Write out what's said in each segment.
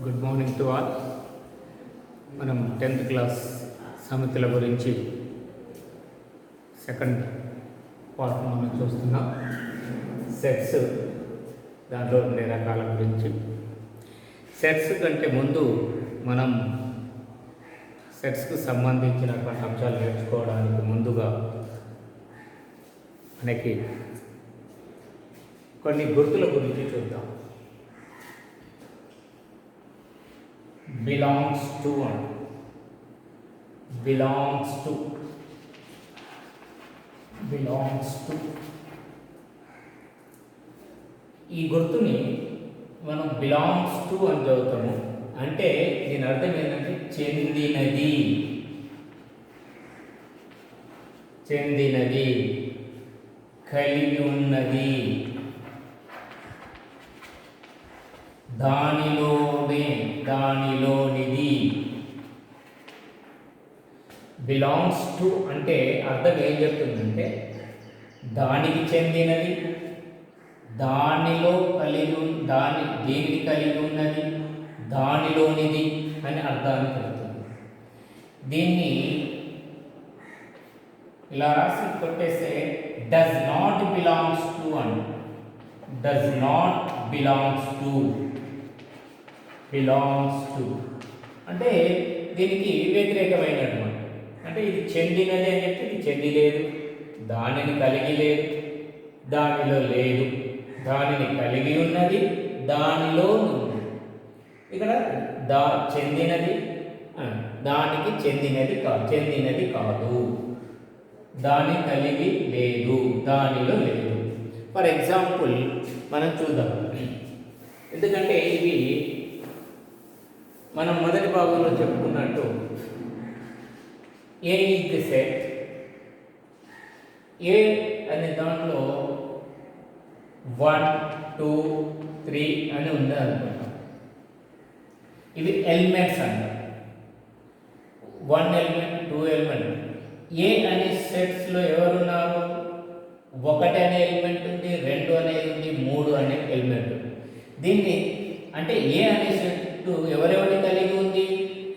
Good morning to all. మనం 10th class సమితుల గురించి second part మనం చూస్తున్నాం. సెట్స్, దాంట్లో ఉండే రకాల గురించి. సెట్స్ కంటే ముందు మనం సెట్స్కు సంబంధించినటువంటి అంశాలు నేర్చుకోవడానికి ముందుగా మనకి కొన్ని గుర్తుల గురించి చూద్దాం. belongs to one, belongs to ఈ గుర్తుని మనం బిలాంగ్స్ టు అని చదువుతాము. అంటే దీని అర్థం ఏంటంటే చెందినది, కలిగి ఉన్నది, దానిలోనిది. బిలాంగ్స్ టు అంటే అర్థం ఏం చెప్తుందంటే దానికి చెందినది, దేనిని కలిగి ఉన్నది, దానిలోనిది అని అర్థాన్ని చెప్తుంది. దీన్ని ఇలా రాసి కొట్టేస్తే డస్ నాట్ బిలాంగ్స్ టు అని, డస్ నాట్ బిలాంగ్స్ టు అంటే దీనికి వ్యతిరేకమైనటువంటి, అంటే ఇది చెందినది అని చెప్తే ఇది చెంది లేదు, దానిని కలిగి లేదు, దానిలో లేదు, దానిని కలిగి ఉన్నది, దానిలో ఉంది. ఇక్కడ చెందినది, దానికి చెందినది కాదు, దాని కలిగి లేదు, దానిలో లేదు. ఫర్ ఎగ్జాంపుల్ మనం చూద్దాం, ఎందుకంటే ఇవి మనం మొదటి భాగంలో చెప్పుకున్నట్టు ఏ ఈజ్ ది సెట్. ఏ అనే దాంట్లో 1, 2, 3 అని ఉంది అనుకుంటాం. ఇవి ఎలిమెంట్స్ అంటారు. 1 ఎలిమెంట్, 2 ఎలిమెంట్. ఏ అనే సెట్స్లో ఎవరున్నారు? 1 అనే ఎలిమెంట్ ఉంది, 2 అనేది ఉంది, 3 అనే ఎలిమెంట్ ఉంది. దీన్ని అంటే ఏ అనే సెట్ ఎవరెవరిని కలిగి ఉంది?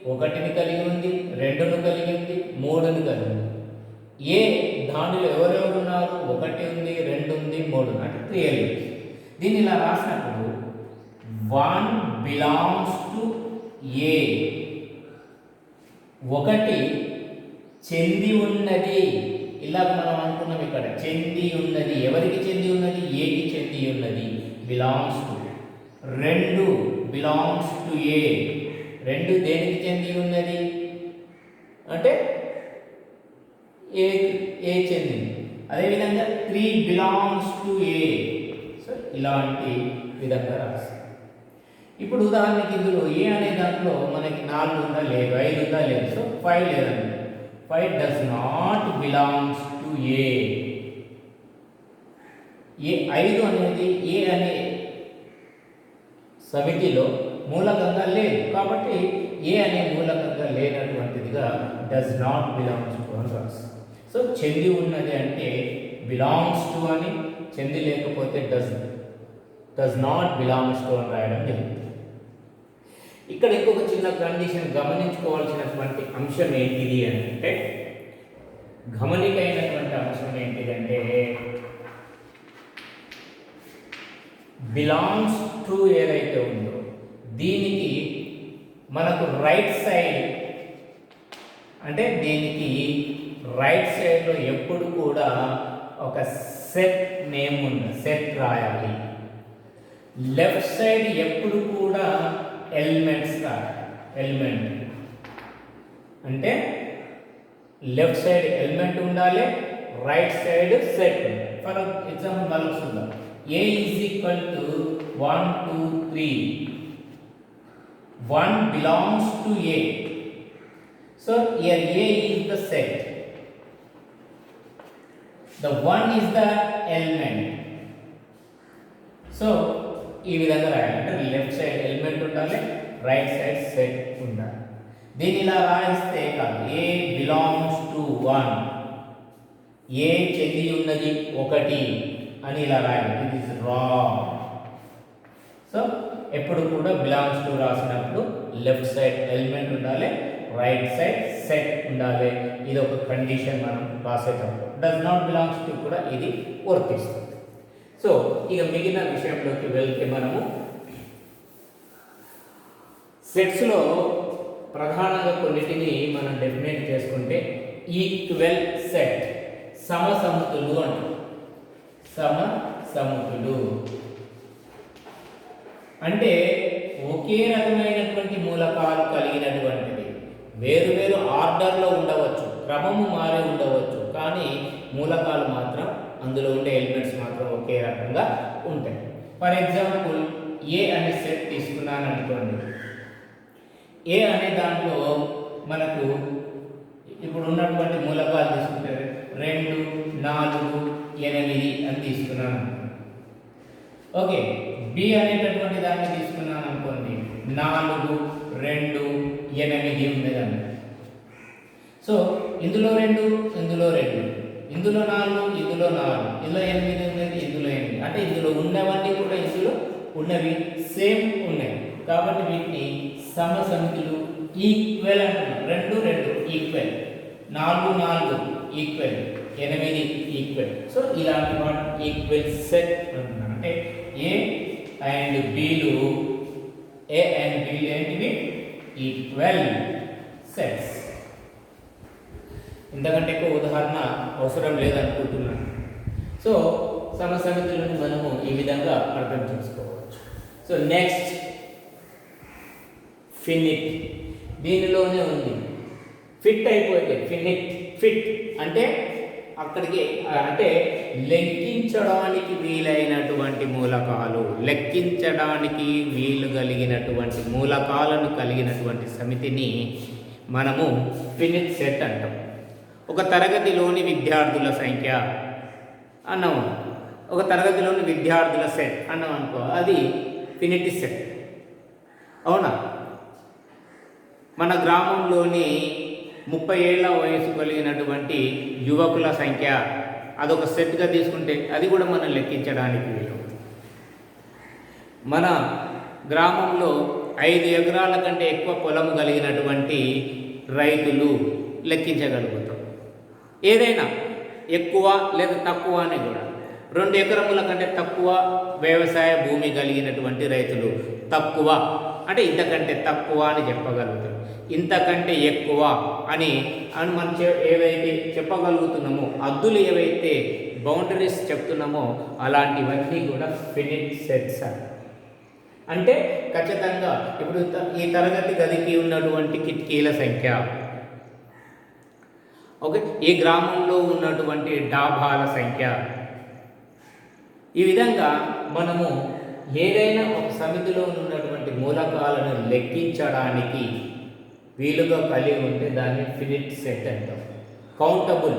1ని కలిగి ఉంది, 2ను కలిగి ఉంది, 3ను కలిగి ఉంది. ఏ దానిలో ఎవరెవరు ఉన్నారు? 1 ఉంది, 2 ఉంది, 3 అంటే 3 ఎలిమెంట్స్. దీన్ని ఇలా రాసినప్పుడు 1 బిలాంగ్స్ టు ఏ, 1 చెంది ఉన్నది. ఇలా మనం అనుకున్నాం, ఇక్కడ చెంది ఉన్నది. ఎవరికి చెంది ఉన్నది? ఏకి చెంది ఉన్నది, బిలాంగ్స్ టు. 2 బిలాంగ్స్ టు ఏ, 2 దేనికి చెంది ఉన్నది అంటే ఏ చెందింది. అదేవిధంగా 3 బిలాంగ్స్ టు ఏ. సో ఇలాంటి విధంగా రాస్తాం. ఇప్పుడు ఉదాహరణకి ఇందులో ఏ అనే దాంట్లో మనకి 4 ఉందా లేదు, 5 ఉందా లేదు, సో 5 లేదండి. 5 డస్ నాట్ బిలాంగ్స్ టు ఏ. 5 అనేది ఏ అనే సమితిలో మూలకంగా లేదు, కాబట్టి ఏ అనే మూలకంగా లేనటువంటిదిగా డస్ నాట్ బిలాంగ్స్ టు అని రాస్తాం. సో చెంది ఉన్నది అంటే బిలాంగ్స్ టు అని, చెంది లేకపోతే డస్ నాట్ బిలాంగ్స్ టు అని రాయడం జరుగుతుంది. ఇక్కడ ఇంకొక చిన్న కండిషన్ గమనించుకోవాల్సినటువంటి అంశం ఏంటిది అంటే, గమనికైనటువంటి అంశం ఏంటిదంటే బిలాంగ్స్ టు ఏదైతే ఉందో దీనికి మనకు రైట్ సైడ్, అంటే దీనికి రైట్ సైడ్లో ఎప్పుడు కూడా ఒక సెట్ నేమ్ ఉంది, సెట్ రాయాలి. లెఫ్ట్ సైడ్ ఎప్పుడు కూడా ఎలిమెంట్స్ రాయాలి. ఎలిమెంట్ అంటే లెఫ్ట్ సైడ్ ఎలిమెంట్ ఉండాలి, right side set. For example మళ్ళీ చూద్దాం. A is equal to 1, 2, 3. 1 belongs to A. So here A is the set. The 1 is the element. So ఈ విధంగా రాయాలి. అంటే లెఫ్ట్ సైడ్ ఎలిమెంట్ ఉండాలి, రైట్ సైడ్ సెట్ ఉండాలి. దీన్ని ఇలా రాయిస్తే కాదు. A belongs to 1. A చెంది ఉన్నది 1 అని ఇలా రాయాలి. It is wrong. సో ఎప్పుడు కూడా బిలాంగ్స్ టు రాసినప్పుడు లెఫ్ట్ సైడ్ ఎలిమెంట్ ఉండాలి, రైట్ సైడ్ సెట్ ఉండాలి. ఇది ఒక కండిషన్ మనం రాసేటప్పుడు. డస్ నాట్ బిలాంగ్స్ టు కూడా ఇది వర్తిస్తుంది. సో ఇక మిగిలిన విషయంలోకి వెళ్తే మనము సెట్స్లో ప్రధానంగా కొన్నిటిని మనం డెఫినేట్ చేసుకుంటే ఈక్వల్ సెట్, సమసముతులు అంటారు. సమసముతులు అంటే ఒకే రకమైనటువంటి మూలకాలు కలిగినటువంటిది. వేరు వేరు ఆర్డర్లో ఉండవచ్చు, క్రమము మారి ఉండవచ్చు, కానీ మూలకాలు మాత్రం అందులో ఉండే ఎలిమెంట్స్ మాత్రం ఒకే రకంగా ఉంటాయి. ఫర్ ఎగ్జాంపుల్ ఏ అనే సెట్ తీసుకున్నాను అనుకోండి. ఏ అనే దాంట్లో మనకు ఇప్పుడు ఉన్నటువంటి మూలకాలు తీసుకుంటే 2, 4, 8 అని తీసుకున్నాను. ఓకే, బి అనేటటువంటి దాన్ని తీసుకున్నాను అనుకోండి. 4, 2, 8 ఉండేదాన్ని. సో ఇందులో 2, ఇందులో 2, ఇందులో 4, ఇందులో 4, ఇందులో 8 ఉన్నది, ఇందులో 8. అంటే ఇందులో ఉన్నవన్నీ కూడా ఇందులో ఉన్నవి సేమ్ ఉన్నాయి. కాబట్టి వీటిని సమసమితులు, ఈక్వల్ అంటున్నాం. 2, 2 ఈక్వల్, 4, 4 ఈక్వల్, 8 ఈక్వల్. సో ఇలాంటి వాటి ఈక్వల్ సెట్ అంటున్నాం. అంటే ఏ అండ్ బిలు, ఏ అండ్ బిలు ఏంటివి? Equal sets. ఇంతకంటే ఎక్కువ ఉదాహరణ అవసరం లేదనుకుంటున్నాను. సో సమసమితులను మనము ఈ విధంగా అర్థం చేసుకోవచ్చు. సో నెక్స్ట్ ఫినిట్, దీనిలోనే ఉంది. ఫిట్ అయిపోతే ఫినిట్. ఫిట్ అంటే అక్కడికి అంటే లెక్కించడానికి వీలైనటువంటి మూలకాలు, లెక్కించడానికి వీలు కలిగినటువంటి మూలకాలను కలిగినటువంటి సమితిని మనము ఫినిట్ సెట్ అంటాం. ఒక తరగతిలోని విద్యార్థుల సంఖ్య అన్నాము, ఒక తరగతిలోని విద్యార్థుల సెట్ అన్నాం అనుకో, అది ఫినిట్ సెట్. అవునా? మన గ్రామంలోని 30 ఏళ్ల వయసు కలిగినటువంటి యువకుల సంఖ్య అదొక సెట్గా తీసుకుంటే అది కూడా మనం లెక్కించడానికి వీలు. మన గ్రామంలో 5 ఎకరాల కంటే ఎక్కువ పొలం కలిగినటువంటి రైతులు లెక్కించగలుగుతాం. ఏదైనా ఎక్కువ లేదా తక్కువ అని కూడా 2 ఎకరముల కంటే తక్కువ వ్యవసాయ భూమి కలిగినటువంటి రైతులు తక్కువ అంటే ఇంతకంటే తక్కువ అని చెప్పగలుగుతాం. ఇంతకంటే ఎక్కువ అని మనం ఏవైతే చెప్పగలుగుతున్నామో, అద్దులు ఏవైతే బౌండరీస్ చెప్తున్నామో అలాంటివన్నీ కూడా ఫినిట్ సెట్స్. అంటే ఖచ్చితంగా ఇప్పుడు ఈ తరగతి గదికి ఉన్నటువంటి కిటికీల సంఖ్య, ఓకే, ఈ గ్రామంలో ఉన్నటువంటి డాబాల సంఖ్య, ఈ విధంగా మనము ఏదైనా ఒక సమితిలో ఉన్నటువంటి మూలకాలను లెక్కించడానికి వీలుగా కలిగి ఉంటే దాన్ని ఫినిట్ సెట్ అంటాం. కౌంటబుల్,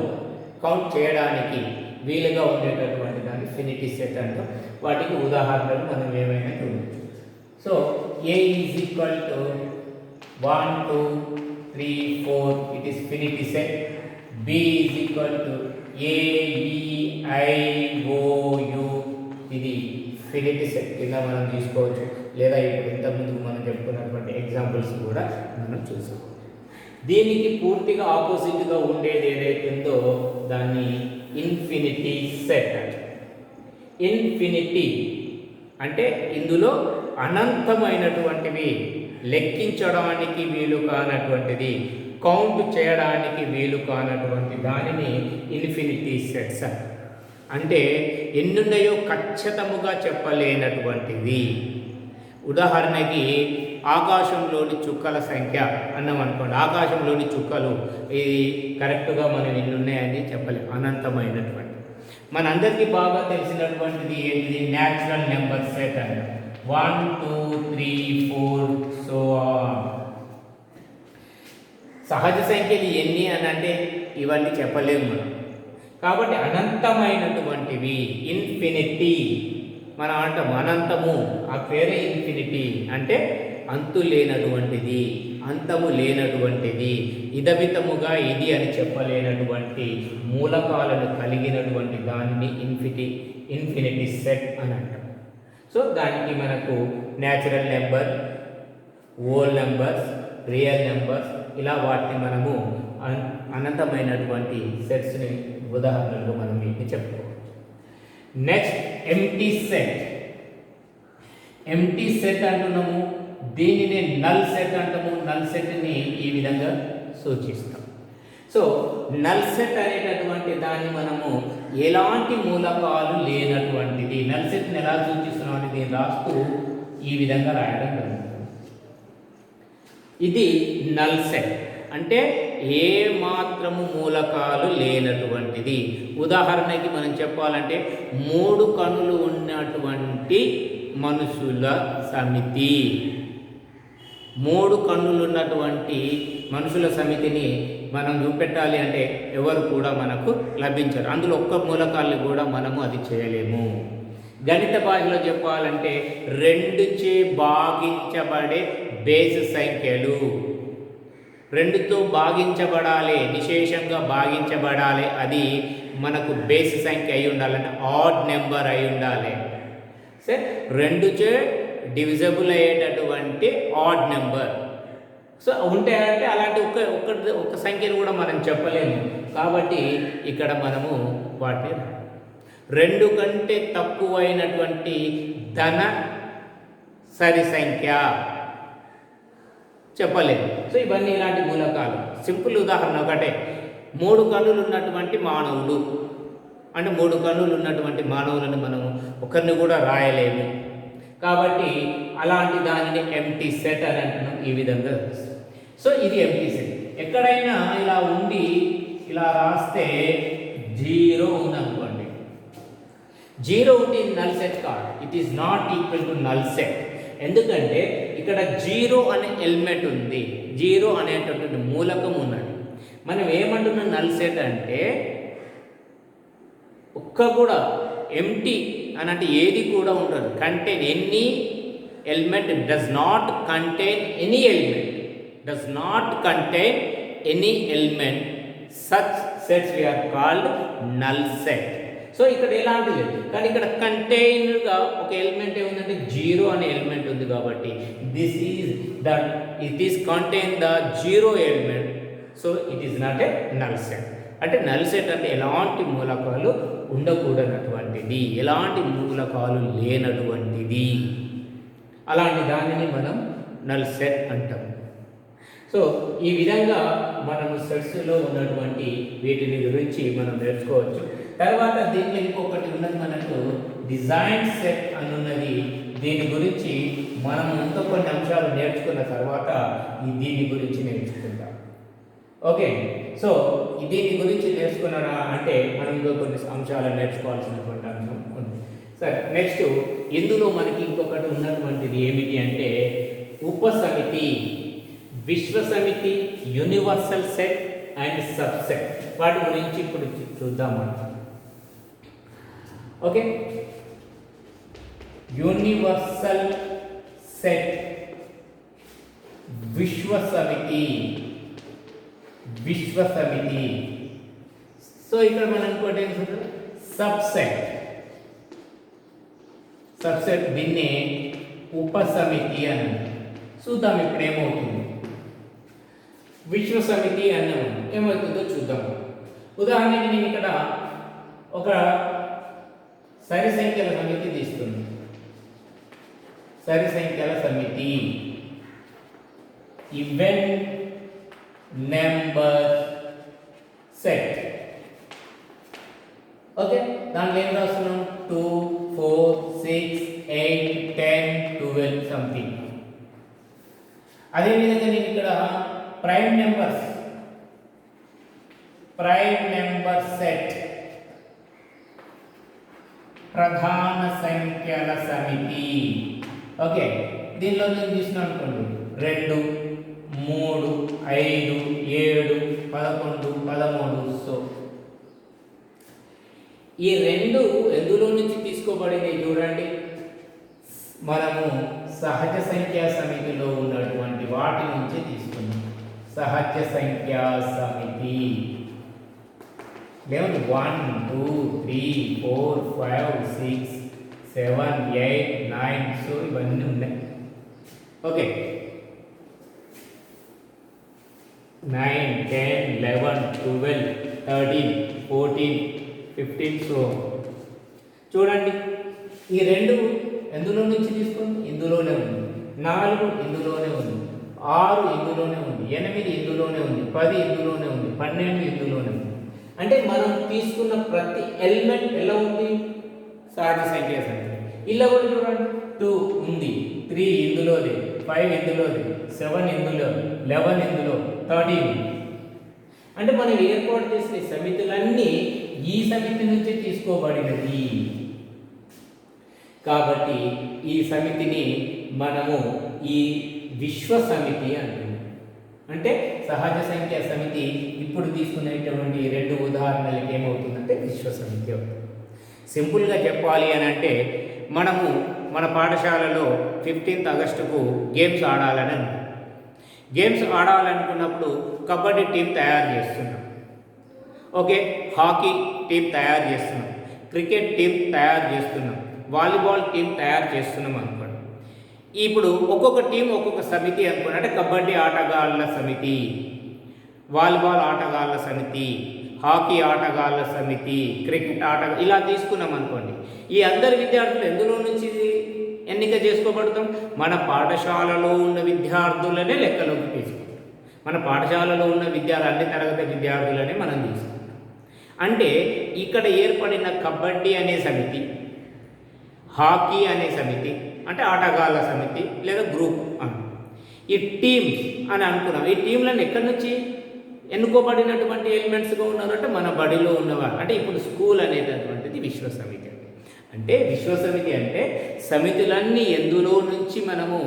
కౌంట్ చేయడానికి వీలుగా ఉండేటటువంటి దాన్ని ఫినిట్ సెట్ అంటాం. వాటికి ఉదాహరణలు మనం ఏమైనా చూడవచ్చు. So A is equal to 1, 2, 3, 4 it is finite set. B is equal to A, E, I, O, U ఇది ఫినిట్ సెట్ కింద మనం తీసుకోవచ్చు. లేదా ఇప్పుడు ఇంతకుముందు మనం చెప్పుకున్నటువంటి ఎగ్జాంపుల్స్ కూడా మనం చూసుకోవచ్చు. దీనికి పూర్తిగా ఆపోజిట్గా ఉండేది ఏదైతే ఉందో దాన్ని ఇన్ఫినిటీ సెట్ అంటారు. ఇన్ఫినిటీ అంటే ఇందులో అనంతమైనటువంటివి, లెక్కించడానికి వీలు కానటువంటిది, కౌంట్ చేయడానికి వీలు కానటువంటి దానిని ఇన్ఫినిటీ సెట్స్ అంటారు. అంటే ఎన్నున్నాయో ఖచ్చితముగా చెప్పలేనటువంటిది. ఉదాహరణకి ఆకాశంలోని చుక్కల సంఖ్య అన్నాం అనుకోండి. ఆకాశంలోని చుక్కలు ఇది కరెక్ట్గా మనం ఎన్నున్నాయని చెప్పలేము, అనంతమైనటువంటి. మనందరికీ బాగా తెలిసినటువంటిది ఏంటిది? న్యాచురల్ నెంబర్ సెట్ అంట. 1, 2, 3, 4 సో సహజ సంఖ్యలు ఎన్ని అని అంటే ఇవన్నీ చెప్పలేము మనం. కాబట్టి అనంతమైనటువంటివి ఇన్ఫినిటీ మనం అంటాం. అనంతము ఆ పేరే ఇన్ఫినిటీ అంటే అంతు లేనటువంటిది, అంతము లేనటువంటిది, ఇదమితముగా ఇది అని చెప్పలేనటువంటి మూలకాలను కలిగినటువంటి దానిని ఇన్ఫినిటీ సెట్ అని అంటాం. సో సో దానికి మనకు natural number, whole numbers, real numbers, ఇలా వాటిని మనము అనంతమైనటువంటి సెట్స్ని ఉదాహరణలు మనం వీటిని చెప్పుకోవచ్చు. Next empty set. Empty set అంటున్నాము, దీనిని నల్ సెట్ అంటాము. నల్ సెట్ని ఈ విధంగా సూచిస్తాం. సో నల్ సెట్ అనేటటువంటి దాన్ని మనము ఎలాంటి మూలకాలు లేనటువంటిది. నల్ సెట్ని ఎలా సూచిస్తున్నాం అని దీన్ని రాస్తూ ఈ విధంగా రాయడం జరుగుతుంది. ఇది నల్ సెట్ అంటే ఏ మాత్రము మూలకాలు లేనటువంటిది. ఉదాహరణకి మనం చెప్పాలంటే 3 కన్నులు ఉన్నటువంటి మనుషుల సమితి. 3 కన్నులు ఉన్నటువంటి మనుషుల సమితిని మనం చూపెట్టాలి అంటే ఎవరు కూడా మనకు లభించరు. అందులో ఒక్క మూలకాలను కూడా మనము అది చేయలేము. గణిత భాషలో చెప్పాలంటే 2చే భాగించబడే బేస్ సంఖ్యలు, 2తో భాగించబడాలి, నిశేషంగా భాగించబడాలి, అది మనకు బేస్ సంఖ్య అయి ఉండాలంటే ఆడ్ నెంబర్ అయి ఉండాలి. సరే, 2చే డివిజబుల్ అయ్యేటటువంటి ఆడ్ నెంబర్. సో ఉంటాయంటే అలాంటి ఒక్క సంఖ్యను కూడా మనం చెప్పలేము. కాబట్టి ఇక్కడ మనము వాటిని 2 కంటే తక్కువైనటువంటి ధన సరి సంఖ్య చెప్పలేదు. సో ఇవన్నీ ఇలాంటి మూలకాలు. సింపుల్ ఉదాహరణ ఒకటే, 3 కన్నులు ఉన్నటువంటి మానవులు అంటే 3 కన్నులు ఉన్నటువంటి మానవులను మనము ఒకరిని కూడా రాయలేము. కాబట్టి అలాంటి దానిని ఎంప్టీ సెట్ అని అంటున్నాం. ఈ విధంగా సో ఇది ఎంప్టీ సెట్. ఎక్కడైనా ఇలా ఉండి ఇలా రాస్తే 0 ఉందనుకోండి, 0 ఉంటే ఇది నల్ సెట్ కాదు. It is not equal to null set. ఎందుకంటే ఇక్కడ 0 అనే ఎలిమెంట్ ఉంది, 0 అనేటటువంటి మూలకం ఉన్నది. మనం ఏమంటున్నాం నల్ సెట్ అంటే ఒక్క కూడా ఎంప్టీ అని అంటే ఏది కూడా ఉండదు. Contain any element, does not contain any element, does not contain any element. Such sets we are called null set. So ఇక్కడ ఎలాంటి లేదు, కానీ ఇక్కడ కంటైన్గా ఒక ఎలిమెంట్ ఏముందంటే 0 అనే ఎలిమెంట్ ఉంది. కాబట్టి it is contain the 0 element. So it is not a null set. అంటే నల్ సెట్ అంటే ఎలాంటి మూలకాలు ఉండకూడనటువంటిది, ఎలాంటి మూలకాలు లేనటువంటిది. అలాంటి దానిని మనం నల్ సెట్ అంటాం. సో ఈ విధంగా మనము సెట్స్లో ఉన్నటువంటి వీటిని గురించి మనం నేర్చుకోవచ్చు. తర్వాత దీంట్లో ఇంకొకటి ఉన్నది మనకు డిజైన్ సెట్ అని ఉన్నది. దీని గురించి మనం ఇంకా కొన్ని అంశాలు నేర్చుకున్న తర్వాత దీని గురించి నేర్చుకుంటాం. ఓకే, సో దీని గురించి నేర్చుకున్నారా అంటే మనం ఇంకా కొన్ని అంశాలు నేర్చుకోవాల్సినటువంటి అంశం ఉంది. సరే, నెక్స్ట్ ఇందులో మనకి ఇంకొకటి ఉన్నటువంటిది ఏమిటి అంటే ఉపసమితి, విశ్వసమితి, యూనివర్సల్ సెట్ అండ్ సబ్సెట్. వాటి గురించి ఇప్పుడు చూద్దాం మనం. ఓకే, యూనివర్సల్ సెట్, విశ్వసమితి. సో ఇక్కడ మనం అనుకోండి సబ్సెట్. దీన్ని ఉపసమితి అని చూద్దాం. ఇప్పుడు ఏమవుతుంది, విశ్వసమితి అన్నాము, ఏమవుతుందో చూద్దాం. ఉదాహరణకి నేను ఇక్కడ ఒక సరి సంఖ్యల సమితి తీసుకున్నాను. సరి సంఖ్యల సమితి, ఈవెన్ నెంబర్ సెట్. ఓకే, దాంట్లో ఏం రాస్తున్నాం 2, 4, 6, 8, 10, 12 సంథింగ్. అదేవిధంగా నేను ఇక్కడ ప్రైమ్ నెంబర్ సెట్, ప్రధాన సంఖ్యల సమితి. ఓకే, దీనిలో నేను తీసుకున్నాను అనుకోండి 2, 3, 5, 7, 11, 13. సో ఈ 2 ఎందులో నుంచి తీసుకోబడింది చూడండి, మనము సహజ సంఖ్యా సమితిలో ఉన్నటువంటి వాటి నుంచి తీసుకున్నాం. సహజ సంఖ్యా సమితి 1, 2, 3, 4, 5, 6, 7, 8, 9, 9. సో ఇవన్నీ ఉన్నాయి. ఓకే, 9, 10, 11, 12, 13, 14, 15. సో చూడండి, ఈ 2 ఎందులో నుంచి తీసుకుంది? ఇందులోనే ఉంది. 4 ఇందులోనే ఉంది. 6 ఇందులోనే ఉంది. 8 ఇందులోనే ఉంది. 10 ఇందులోనే ఉంది. 12 ఇందులోనే ఉంది. అంటే మనం తీసుకున్న ప్రతి ఎలిమెంట్ ఎలా ఉంది? సహజ సంఖ్య సంఖ్య. ఇలా కూడా చూడండి, 2 ఉంది, 3 ఇందులోది, 5 ఇందులోది, 7 ఇందులో, 11 ఇందులో, 13. అంటే మనం ఏర్పాటు చేసిన సమితులన్నీ ఈ సమితి నుంచి తీసుకోబడినది. కాబట్టి ఈ సమితిని మనము ఈ విశ్వ సమితి అంటున్నాం. అంటే సహజ సంఖ్య సమితి ఇప్పుడు తీసుకునేటువంటి 2 ఉదాహరణలకి ఏమవుతుందంటే విశ్వ సమితి అవుతుంది. సింపుల్గా చెప్పాలి అని అంటే, మనము మన పాఠశాలలో 15th ఆగస్టుకు గేమ్స్ ఆడాలని అనుకుంటాం. గేమ్స్ ఆడాలనుకున్నప్పుడు కబడ్డీ టీం తయారు చేస్తున్నాం. ఓకే, హాకీ టీం తయారు చేస్తున్నాం, క్రికెట్ టీం తయారు చేస్తున్నాం, వాలీబాల్ టీం తయారు చేస్తున్నాం అనుకోండి. ఇప్పుడు ఒక్కొక్క టీం ఒక్కొక్క సమితి అనుకోండి. అంటే కబడ్డీ ఆటగాళ్ళ సమితి, వాలీబాల్ ఆటగాళ్ళ సమితి, హాకీ ఆటగాళ్ళ సమితి, క్రికెట్ ఇలా తీసుకున్నాం అనుకోండి. ఈ అందరి విద్యార్థులు ఎందులో నుంచి ఎన్నిక చేసుకోబడతాం? మన పాఠశాలలో ఉన్న విద్యార్థులనే లెక్కలోకి తీసుకుంటాం. మన పాఠశాలలో ఉన్న అన్ని తరగతి విద్యార్థులనే మనం తీసుకుంటాం. అంటే ఇక్కడ ఏర్పడిన కబడ్డీ అనే సమితి, హాకీ అనే సమితి, అంటే ఆటగాళ్ళ సమితి లేదా గ్రూప్ అని, ఈ టీమ్స్ అని అనుకున్నాం. ఈ టీంలను ఎక్కడి నుంచి ఎన్నుకోబడినటువంటి ఎలిమెంట్స్గా ఉన్నారంటే మన బడిలో ఉన్నవారు. అంటే ఇప్పుడు స్కూల్ అనేటటువంటిది విశ్వ సమితి. అంటే విశ్వ సమితి అంటే సమితులన్నీ ఎందులో నుంచి మనము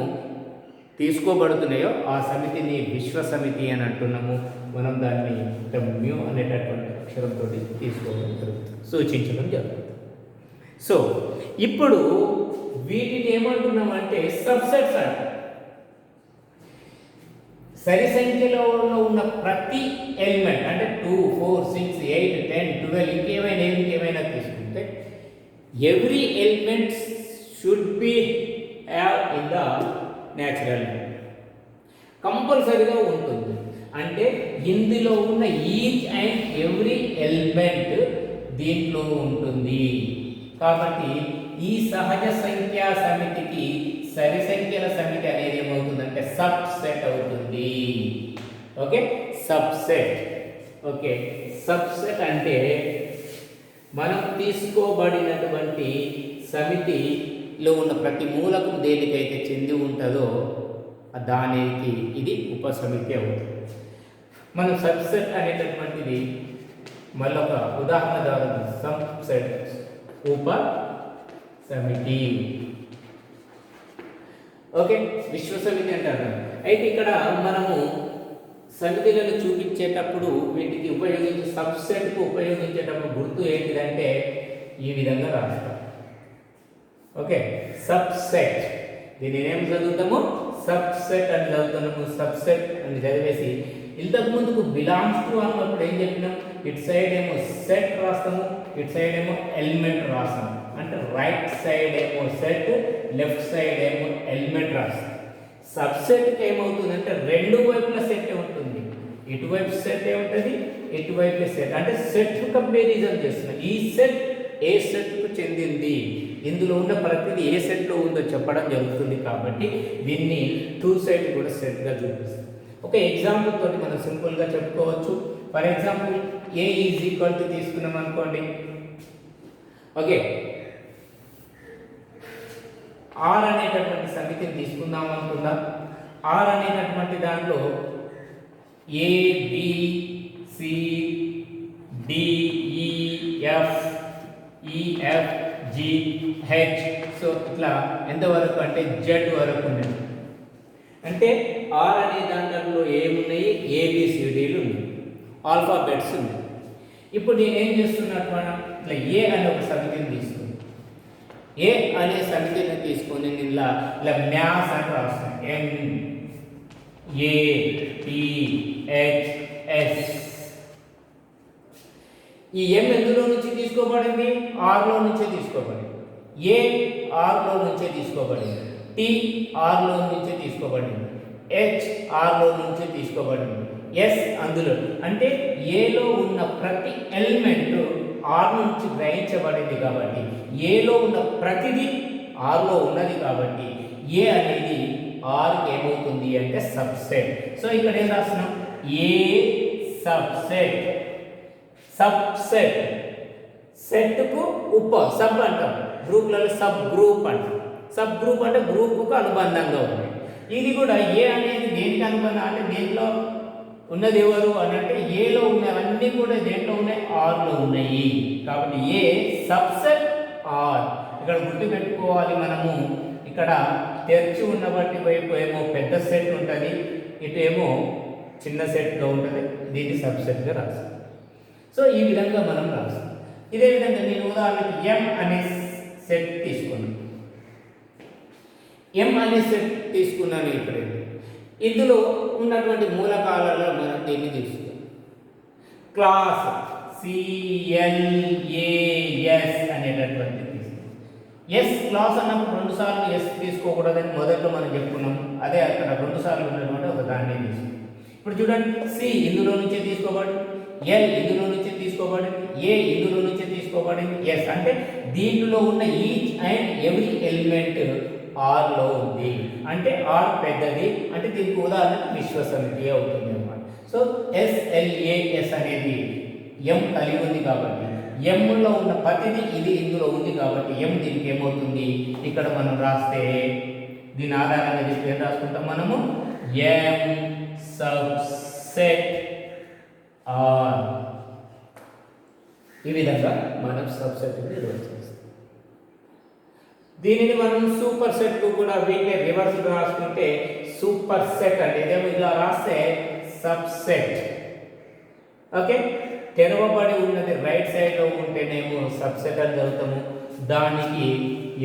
తీసుకోబడుతున్నాయో ఆ సమితిని విశ్వ సమితి అని అంటున్నాము. మనం దాన్ని మ్యూ అనేటటువంటి అక్షరంతో తీసుకోవడం జరుగుతుంది, సూచించడం జరుగుతుంది. సో ఇప్పుడు వీటిని ఏమంటున్నామంటే సబ్సెట్స్ అంట. సరి సంఖ్యలో ఉన్న ప్రతి ఎలిమెంట్ అంటే 2, 4, 6, 8, 10, 12 ఇంకేమైనా తీసుకుంటే every element should be have in the natural number. కంపల్సరీగా ఉంటుంది. అంటే ఇందులో ఉన్న ఈచ్ అండ్ ఎవ్రీ ఎలిమెంట్ దీంట్లో ఉంటుంది. కాబట్టి ఈ సహజ సంఖ్యా సమితికి సరి సంఖ్యల సమితి అనేది ఏమవుతుందంటే సబ్సెట్ అవుతుంది. Okay, subset. ఓకే, సబ్సెట్ అంటే మనం తీసుకోబడినటువంటి సమితిలో ఉన్న ప్రతి మూలకం దేనికైతే చెంది ఉంటుందో దానికి ఇది ఉపసమితి అవుతుంది. మనం సబ్సెట్ అనేటటువంటిది మళ్ళొక ఉదాహరణ ద్వారా సబ్సెట్ ఉప సమితి. ఓకే, విశ్వ సమితి అంటారు. అయితే ఇక్కడ మనము సమితులను చూపించేటప్పుడు వీటికి సబ్సెట్కు ఉపయోగించేటప్పుడు గుర్తు ఏంటిదంటే ఈ విధంగా రాస్తాం. Okay, subset. దీన్ని ఏం చదువుతాము? సబ్సెట్ అని చదువుతున్నాము. సబ్సెట్ అని చదివేసి ఇంతకు ముందుకు బిలాంగ్స్ టు అన్నప్పుడు ఏం చెప్పినాం? ఇటు సైడ్ ఏమో సెట్ రాస్తాము, ఇటు సైడ్ ఏమో ఎలిమెంట్ రాస్తాము. అంటే రైట్ సైడ్ ఏమో సెట్, లెఫ్ట్ సైడ్ ఏమో ఎలిమెంట్ రాస్తాం. సబ్సెట్కి ఏమవుతుందంటే రెండు వైపుల సెట్ ఉంటుంది. ఇటువైపు సెట్ ఏముంటుంది, ఇటువైపు సెట్. అంటే సెట్ కంపారిజన్ చేస్తున్నాం. ఈ సెట్ ఏ సెట్కు చెందింది, ఇందులో ఉన్న ప్రతిదీ ఏ సెట్లో ఉందో చెప్పడం జరుగుతుంది. కాబట్టి దీన్ని టూ సైడ్ కూడా సెట్గా చూపిస్తాం. ఒక ఎగ్జాంపుల్ తోటి మనం సింపుల్గా చెప్పుకోవచ్చు. For example A is equal to తీసుకున్నాం అనుకోండి. ఓకే, ఆర్ అనేటటువంటి సమితిని తీసుకుందాం అనుకుందాం. ఆర్ అనేటటువంటి దాంట్లో ఏ బి సి డి ఈ ఎఫ్ ఈ ఎఫ్ జి హెచ్, సో ఇట్లా ఎంతవరకు అంటే జెడ్ వరకు ఉన్నాయి. అంటే ఆర్ అనే దాంట్లో ఏమున్నాయి? ఏబిసిడీలు ఉన్నాయి, ఆల్ఫాబెట్స్ ఉన్నాయి. ఇప్పుడు నేనేం చేస్తున్నట్టు మనం ఇట్లా ఏ అనే ఒక సమితిని తీసుకున్నాను. ఏ అనే సమితిని తీసుకొని ఇలా మ్యాథ్స్ అని రాస్తాను. MATHS. ఈ ఎం ఎందులో నుంచి తీసుకోబడింది? ఆర్లో నుంచే తీసుకోబడింది. ఏ ఆర్లో నుంచే తీసుకోబడింది, టీ ఆర్లో నుంచే తీసుకోబడింది, హెచ్ ఆర్లో నుంచే తీసుకోబడింది, ఎస్ అందులో. అంటే ఏలో ఉన్న ప్రతి ఎలిమెంట్ ఆర్ నుంచి గ్రహించబడింది కాబట్టి, ఏలో ఉన్న ప్రతిదీ ఆర్లో ఉన్నది కాబట్టి ఏ అనేది ఆర్కి ఏమవుతుంది అంటే సబ్సెట్. సో ఇక్కడ ఏం రాస్తున్నాం, ఏ సబ్సెట్. సబ్సెట్ సెట్కు సబ్ అంటాం, గ్రూప్లలో సబ్ గ్రూప్ అంటాం. సబ్ గ్రూప్ అంటే గ్రూపుకు అనుబంధంగా ఉంది. ఇది కూడా ఏ అనేది దేనికి అనుబంధం అంటే దేంట్లో ఉన్నది ఎవరు అని అంటే ఏలో ఉన్నవన్నీ కూడా దేంట్లో ఉన్నాయి, ఆర్లో ఉన్నాయి. కాబట్టి ఏ సబ్సెట్ ఆర్. ఇక్కడ గుర్తుపెట్టుకోవాలి మనము, ఇక్కడ తెరిచి ఉన్న బట్టి వైపు ఏమో పెద్ద సెట్ ఉంటుంది, ఇటు ఏమో చిన్న సెట్గా ఉంటుంది, దీన్ని సబ్సెట్గా రాస్తాం. సో ఈ విధంగా మనం రాస్తాం. ఇదే విధంగా నేను ఉదాహరణకి ఎం అనే సెట్ తీసుకున్నాను. ఎం అనే సెట్ తీసుకున్నాను. ఇక్కడ ఇందులో ఉన్నటువంటి మూలకాలలో మనం దీన్ని తీసుకుందాం. క్లాస్ CLAS అనేటటువంటి ఎస్ క్లాస్ అన్నప్పుడు 2 సార్లు ఎస్ తీసుకోకూడదని మొదట్లో మనం చెప్పుకున్నాం. అదే అక్కడ 2 సార్లు ఉన్నటువంటి ఒక దాన్ని తీసుకుంటాం. ఇప్పుడు చూడండి, సి ఇందులో నుంచే తీసుకోబడింది, ఎల్ ఇందులో నుంచే తీసుకోబడింది, ఏ ఇందులో నుంచే తీసుకోబడింది, ఎస్. అంటే దీంట్లో ఉన్న ఈచ్ అండ్ ఎవ్రీ ఎలిమెంట్ ఆర్లో ఉంది. అంటే ఆర్ పెద్దది, అంటే దీనికి ఉదాహరణ విశ్వసమితి అవుతుంది అన్నమాట. సో SLAS అనేది ఎం కలిగి ఉంది కాబట్టి, ఎంలో ఉన్న ప్రతిదీ ఇది ఇందులో ఉంది కాబట్టి ఎం దీనికి ఏమవుతుంది, ఇక్కడ మనం రాస్తే దీని ఆధారంగా చెప్పి ఏం రాసుకుంటాం మనము, ఎం సబ్సెట్ ఆర్. ఈ విధంగా మనం సబ్సెట్ నిర్వచనం చేస్తాం. దీనిని మనం సూపర్ సెట్ కూడా వీటిని రివర్స్ రాసుకుంటే సూపర్ సెట్ అంటే ఇదేమో ఇలా రాస్తే సబ్సెట్. ఓకే, తెరవబడి ఉన్నది రైట్ సైడ్లో ఉంటేనేమో సబ్సెట్ అని చదువుతాము. దానికి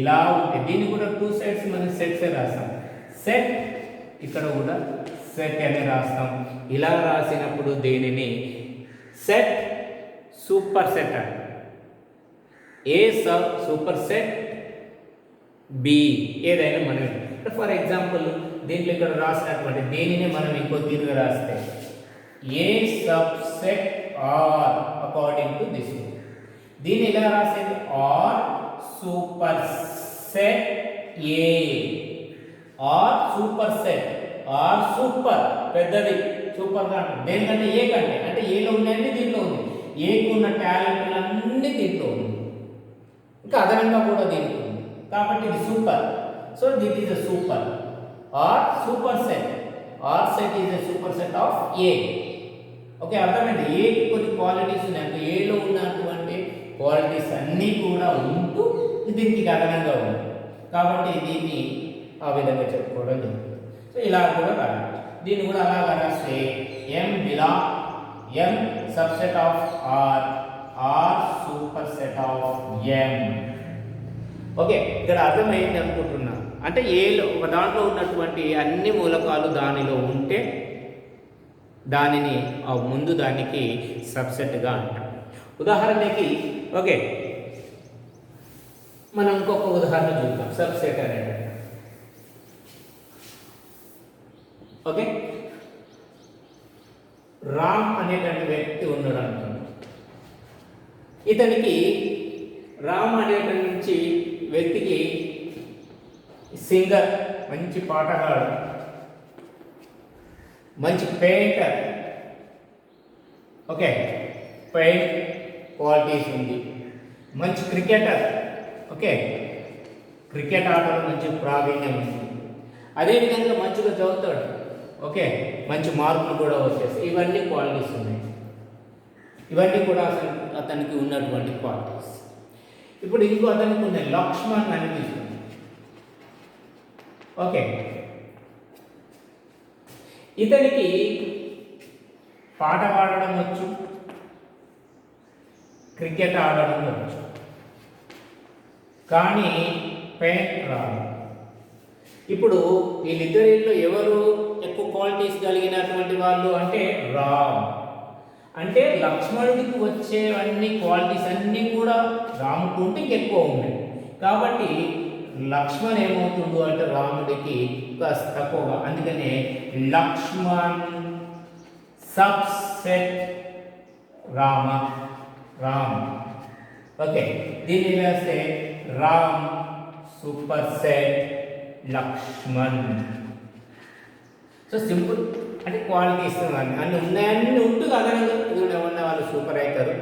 ఇలా ఉంటే దీన్ని కూడా 2 సైడ్స్ మనం సెట్సే రాస్తాం. సెట్ ఇక్కడ కూడా సెట్ అని రాస్తాం. ఇలా రాసినప్పుడు దీనిని సెట్ సూపర్ సెట్ అంట. ఏ సూపర్ సెట్, బి ఏదైనా మనం. ఫర్ ఎగ్జాంపుల్ దీంట్లో ఇక్కడ రాసినటువంటి దీనిని మనం ఇంకో తీరుగా రాస్తే A subset R according to this. దీన్ని ఎలా రాసేది, R super set A. R super set, R super పెద్దది, సూపర్ గా ఉంటుంది దేనికంటే ఏ కంటే, అంటే ఏలో ఉన్నాయన్నీ దీంట్లో ఉంది, ఏకు ఉన్న టాలెంట్లు అన్నీ దీంట్లో ఉంది, ఇంకా అదనంగా కూడా దీంట్లో ఉంది కాబట్టి ఇది super. So this is a super or super set. Or set is a super set of A. Okay, అర్థమైంది. ఏకి కొన్ని క్వాలిటీస్ ఉన్నాయి, అంటే ఏలో ఉన్నటువంటి క్వాలిటీస్ అన్నీ కూడా ఉంటూ దీనికి అదనంగా ఉంది కాబట్టి దీన్ని ఆ విధంగా చెప్పుకోవడం జరుగుతుంది. సో ఇలా కూడా రాయాలి. దీన్ని కూడా అలాగా రాస్తే M subset of R, R super set of M. Okay, ఇక్కడ అర్థమైంది అనుకుంటున్నా. అంటే ఏలో ఒక దాంట్లో ఉన్నటువంటి అన్ని మూలకాలు దానిలో ఉంటే దానిని ముందు దానికి సబ్సెట్గా అంటాం. ఉదాహరణకి ఓకే, మనం ఇంకొక ఉదాహరణ చూద్దాం సబ్సెట్ అనేది. ఓకే, రామ్ అనేటువంటి వ్యక్తి ఉన్నాడు అనుకోండి. ఇతనికి రామ్ అనేటువంటి నుంచి వ్యక్తికి సింగర్, మంచి పాటగాడు, మంచి పెయింటర్, ఓకే పెయింట్ క్వాలిటీస్ ఉంది, మంచి క్రికెటర్, ఓకే క్రికెట్ ఆటలో మంచి ప్రావీణ్యం ఉంది, అదేవిధంగా మంచిగా చదువుతాడు, ఓకే మంచి మార్కులు కూడా వచ్చేస్తాయి. ఇవన్నీ క్వాలిటీస్ ఉన్నాయి, ఇవన్నీ కూడా అతనికి ఉన్నటువంటి క్వాలిటీస్. ఇప్పుడు ఇంకో అతనికి ఉన్నాయి లక్ష్మణ్ అని తీసుకుంది. ఓకే, ఇతనికి పాట పాడడం వచ్చు, క్రికెట్ ఆడడం వచ్చు, కానీ పెయింట్ రాదు. ఇప్పుడు వీళ్ళిద్దరిలో ఎవరు ఎక్కువ క్వాలిటీస్ కలిగినటువంటి వాళ్ళు అంటే రామ్. అంటే లక్ష్మణుడికి వచ్చేవన్నీ క్వాలిటీస్ అన్నీ కూడా రాముకుంటే ఎక్కువ ఉన్నాయి. కాబట్టి లక్ష్మణ్ ఏమవుతుండు అంటే రాముడికి కాస్త తక్కువగా, అందుకనే లక్ష్మణ్ సబ్సెట్ రామ రామ్. ఓకే, దీన్ని రాస్తే Ram super set Lakshman. So simple అంటే క్వాలిటీ ఇస్తున్నాను, అన్ని ఉన్నాయన్నీ ఉంటూ అదనంగా ఏమన్నా వాళ్ళు సూపర్ అవుతారు.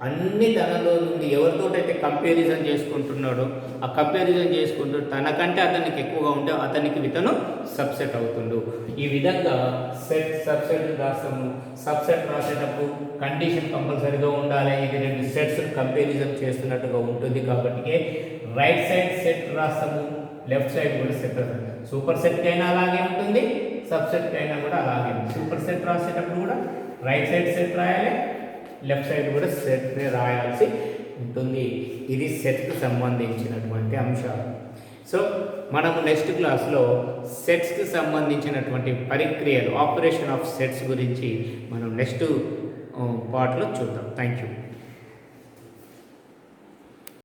అన్ని తనలో నుండి ఎవరితోటైతే కంపారిజన్ చేసుకుంటున్నాడో ఆ కంపారిజన్ చేసుకుంటూ తనకంటే అతనికి ఎక్కువగా ఉంటే అతనికి ఇతను సబ్సెట్ అవుతుండు. ఈ విధంగా సెట్ సబ్సెట్ రాస్తాము. సబ్సెట్ రాసేటప్పుడు కండిషన్ కంపల్సరీగా ఉండాలి. ఇది రెండు సెట్స్ కంపారిజన్ చేస్తున్నట్టుగా ఉంటుంది కాబట్టి రైట్ సైడ్ సెట్ రాస్తాము, లెఫ్ట్ సైడ్ కూడా సెట్ రాస్తాము. సూపర్ సెట్కి అయినా అలాగే ఉంటుంది, సబ్సెట్కి అయినా కూడా అలాగే ఉంటుంది. సూపర్ సెట్ రాసేటప్పుడు కూడా రైట్ సైడ్ సెట్ రాయాలి, లెఫ్ట్ సైడ్ కూడా సెట్ రాయాల్సి ఉంటుంది. ఇది సెట్కి సంబంధించినటువంటి అంశాలు. సో మనము నెక్స్ట్ క్లాస్లో సెట్స్కి సంబంధించినటువంటి పరిక్రియలు, ఆపరేషన్ ఆఫ్ సెట్స్ గురించి మనం నెక్స్ట్ పార్ట్లో చూద్దాం. Thank you.